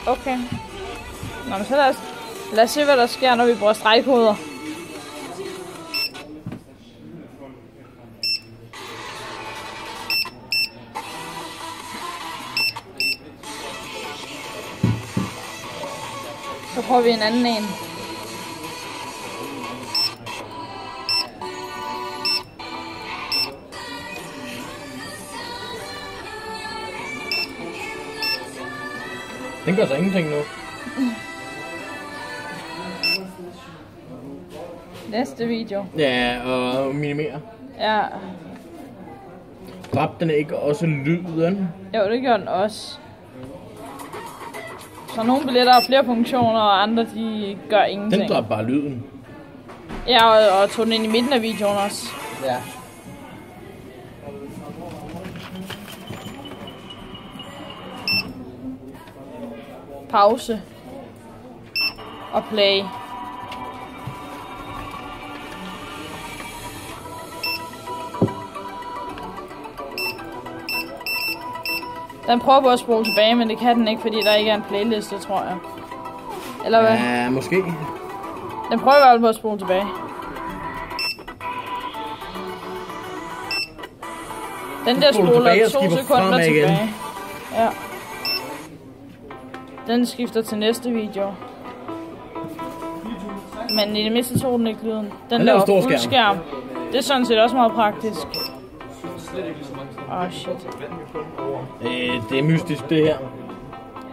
Okay. Nå, men så lad os se, hvad der sker, når vi bruger stregkoder. Så prøver vi en anden en. Den gør så ingenting nu. Næste video. Ja, og minimere. Ja. Dræb den ikke også lyden? Jo, det gør den også. Så nogle billetter har flere funktioner, og andre de gør ingenting. Den dræb bare lyden. Ja, og tog den ind i midten af videoen også. Ja. Pause. Og play. Den prøver på at spole tilbage, men det kan den ikke, fordi der ikke er en playliste, tror jeg. Eller hvad? Ja, måske. Den prøver i hvert fald på at spole tilbage. Den der spoler 2 sekunder tilbage. Ja. Den skifter til næste video. Men i det mindste tog den ikke lyden. Den laver fuld skærm. Det er sådan set også meget praktisk. Shit. Det er mystisk, det her.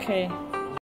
Okay.